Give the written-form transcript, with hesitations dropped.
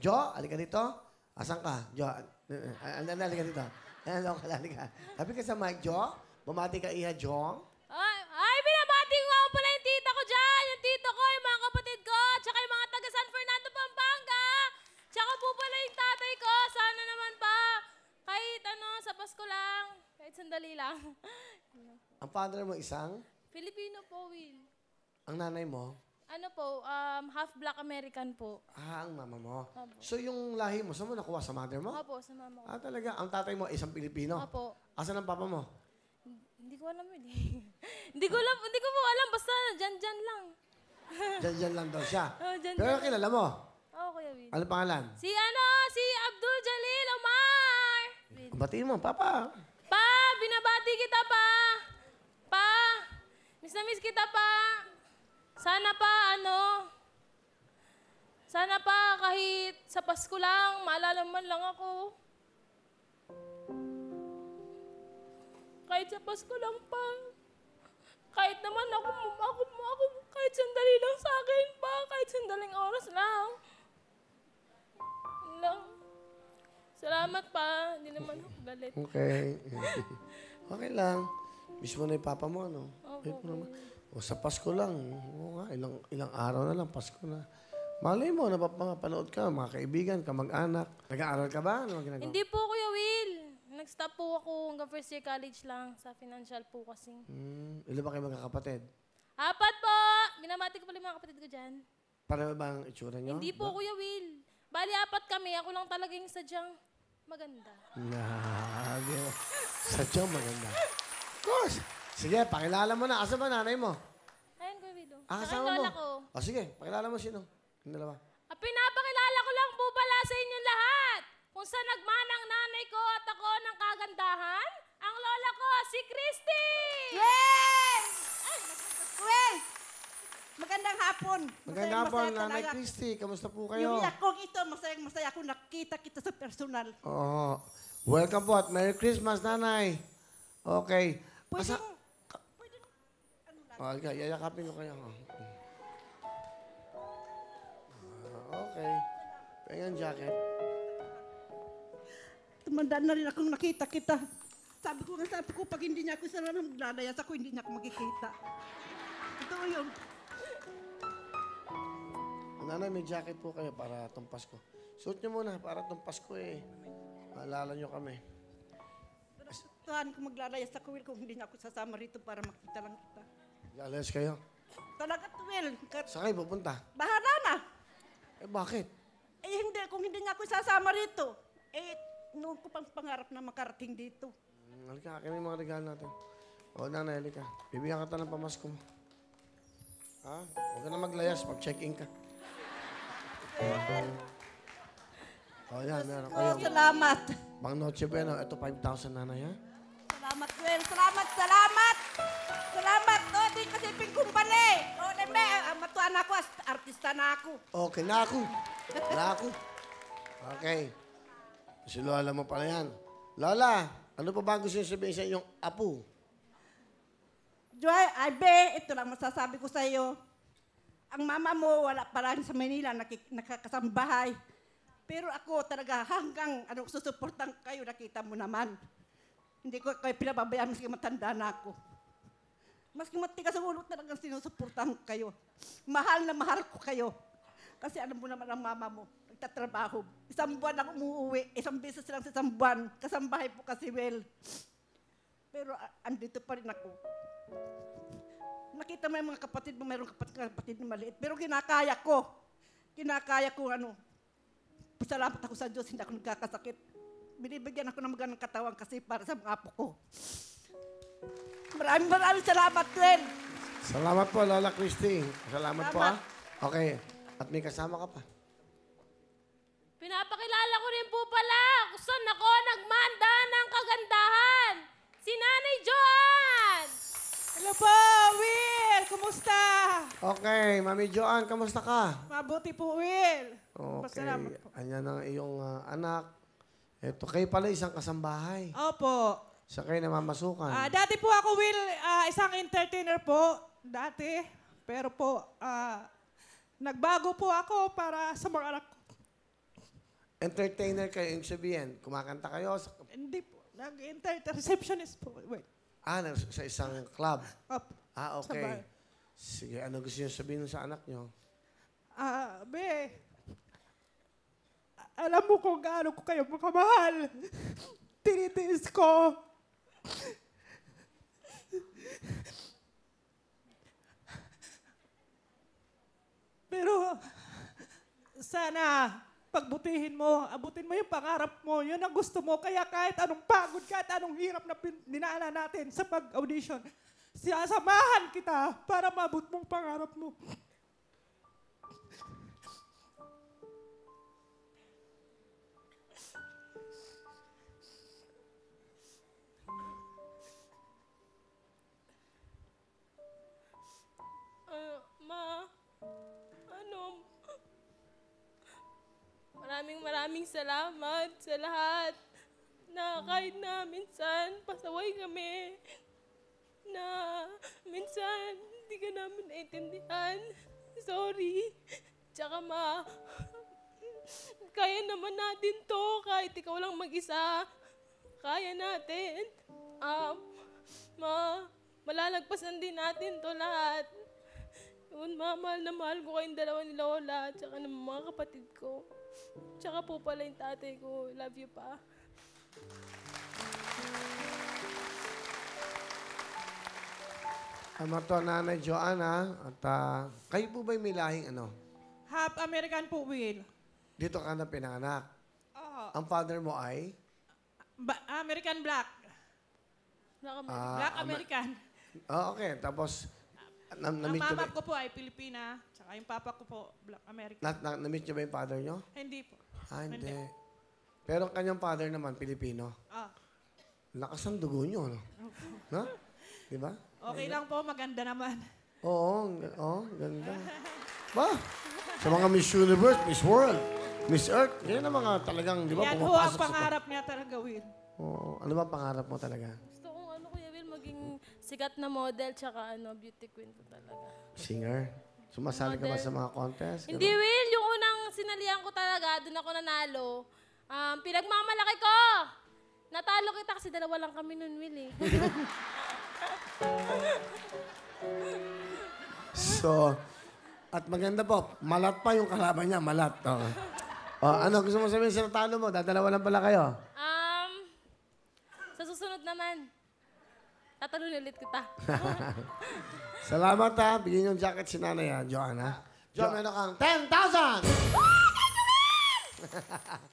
Jo, halika dito. Asan ka? Jo, halika dito. Halika. Sabi ka sa mic, Jo. Bumati ka, Iha, Jo. Ay, binabati ko nga pala yung tita ko dyan. Yung tito ko, yung mga kapatid ko, tsaka yung mga taga San Fernando, Pampanga. Tsaka po pala yung tatay ko. Sana naman pa. Kahit sa Pasko lang. Kahit sandali lang. Ang father mo isang? Filipino po, Will. Ang nanay mo? Ano po, half black American po. Ang mama mo. Opo. So yung lahi mo, saan mo nakuha sa mother mo? Opo, sa mama ko. Talaga? Ang tatay mo isang Pilipino? Opo. Asan ang papa mo? Hindi ko alam yun eh. Hindi ko po alam. Basta dyan lang. Diyan lang daw siya. Dyan. Pero kilala mo? Oo, Kuya Will. Ano pangalan? Si Abdul Jalil Omar. Batiin mo, papa. Pa, binabati kita pa. Pa, miss na miss kita pa. Sana pa kahit sa Pasko lang, maalala man lang ako. Kahit sa Pasko lang pa. Kahit naman ako, kahit sandali lang sa akin pa, kahit sandaling oras lang. Yun lang. Salamat pa, hindi naman ako galit. Okay. Okay lang. Miss mo na yung papa mo, ano? Opo. O sa Pasko lang. Oo nga, ilang araw na lang, Pasko na. Malay mo, napapanood ka, mga kaibigan, kamag-anak. Nag-aaral ka ba? Ano ginagawa? Hindi po, Kuya Will. Nag-stop po ako hanggang first year college lang sa financial po kasi. Ilan ba kayo magkakapatid? 4 po! Binamati ko pala yung mga kapatid ko dyan. Pareho ba ang itsura nyo? Hindi po, Kuya Will. Bali, 4 kami. Ako lang talaga yung sadyang maganda. Sadyang maganda. Of course. Sige, pakilala mo na. Asa ba nanay mo? Ayun, Kuya Will. Kasama mo? Lola ko. Sige, pakilala mo sino? Yung dalawa. Pinapakilala ko lang po pala sa inyong lahat. Kung saan nagmanang nanay ko at ako ng kagandahan, ang lola ko, si Christy! Well! Well! Magandang hapon. Magandang hapon, Masaya Nanay talaga. Christy. Kamusta po Yung kayo? yakong ito, masaya ako nakita kita sa personal. Oo. Welcome po at Merry Christmas, Nanay. Okay. Pwedeng, Yayakapin ko kayo. Okay. Pengan jacket. tumanda na rin akong nakita kita. Sabi ko, pag hindi niya ako sarang maglalayas ako, hindi niya ako makikita. Ito yun. Nanay, may jacket po kayo para itong Pasko. Suot nyo muna para itong Pasko eh. Maalala nyo kami. Tuhan ko maglalayas ako, Will, kung hindi niya ako sasama rito para makita lang kita. Galayas kayo. Talaga, Will. Saan kayo pupunta? Bahala na. Bakit? Hindi, kung hindi niya ako sasama rito, noon ko pang pangarap na makarating dito. Halika, akin yung mga regalo natin. Nanay, halika. Bibigyan ka ng pamasko mo. Ha? Huwag ka na maglayas pag check-in ka. Yan, meron kayo. Salamat. Bang Noche Buena, ito 5,000 nanay, ha? Salamat, Will. Salamat. Salamat. Di kasi pingkumpali. Matuan ako, artista na ako. Okay, na ako. Okay. Si Lola mo pala yan. Lola, ano pa ba gusto niyo sabihin sa inyong apo? Joy, Abe, ito lang masasabi ko sa iyo. Ang mama mo, wala pa rin sa Manila, nakakasambahay. Pero ako talaga hanggang susuportan kayo, nakita mo naman. Hindi ko kayo pinababayaan maski matanda na ako. Maski matigas sa ulo talagang sinusuportan kayo. Mahal na mahal ko kayo. Kasi alam mo naman ang mama mo, nagtatrabaho. 1 buwan lang umuwi, 1 beses lang sa 1 buwan. Kasambahay po kasi, Will. Pero andito pa rin ako. Nakita mo yung mga kapatid mo, mayroong kapatid na maliit. Pero kinakaya ko. Pasalamat ako sa Diyos, hindi ako nagkakasakit. Binibigyan ako ng magandang katawan kasi para sa mga apo ko. Maraming salamat, Will. Salamat po, Lola Christy. Salamat po, ha? Okay. At may kasama ka pa. Pinapakilala ko rin po pala kung saan ako nagmanda ng kagandahan. Si Nanay Joan! Hello po, Will! Kumusta? Okay, Mami Joan, kamusta ka? Mabuti po, Will. Okay. Salamat po. Anyan ang iyong anak. Ito, kayo pala isang kasambahay. Opo. Sa kayo namamasukan. Dati po ako, Will, isang entertainer po. Dati. Pero po, nagbago po ako para sa mga anak ko. Entertainer kayo, yung sabihin, kumakanta kayo Hindi po. Receptionist po. Wait. sa isang club. Up. Ah, Sa okay. bar. Sige, ano gusto niyo sabihin sa anak niyo? Be, alam mo kung gaano ko kayo makamahal. Tinitiis ko. Pero, sana, pagbutihin mo, abutin mo yung pangarap mo, yun ang gusto mo. Kaya kahit anong pagod, kahit anong hirap na dinaanan natin sa pag-audition, sasamahan kita para maabot mong pangarap mo. Ma, maraming salamat sa lahat na kahit na minsan pasaway kami, na minsan hindi ka namin naiintindihan. Sorry. Tsaka ma, kaya naman natin to kahit ikaw lang mag-isa. Kaya natin. Malalagpasan din natin to lahat. Yun, mahal na mahal ko kayong dalawa ni Lola, tsaka ng mga kapatid ko. Tsaka po pala yung tatay ko. Love you pa. To, Nanay Joanna, at kayo po ba'y may lahing ano? Half American po, Will. Dito ka na pinanganak. Oo. Ang father mo ay? American Black. Black Amer- American. Okay. Tapos, Ang na-meet niyo ba? mama ko po ay Pilipina, tsaka yung papa ko po Black American. Na-meet niyo ba yung father niyo? Hindi po. Hindi. Pero ang kanyang father naman, Pilipino. Lakas ang dugo niyo, no? No? Di ba? Okay lang po, maganda naman. Oo, ganda. Ba? Sa mga Miss Universe, Miss World, Miss Earth, yan ang mga talagang, di ba, Yan ho ang pangarap niya talaga, Will. Oo. Ano ba ang pangarap mo talaga? Gusto kong Kuya Will, maging sikat na model tsaka beauty queen ko talaga. Singer? Sumasali ka ba Model. sa mga contest? Hindi, Will. Yung unang sinalihan ko talaga, doon ako nanalo. Pinagmamalaki ko! Natalo kita kasi dalawa lang kami nun, Will, eh. So, at maganda po, malat pa yung kalaban niya, malat. Ano gusto mo sabihin sa natalo mo? Dadalawa lang pala kayo. Sa susunod naman, tatanungin ulit kita. Salamat ha. Bigyan yung jacket si Nanay ha, Joanna. Jo, meron kang 10,000!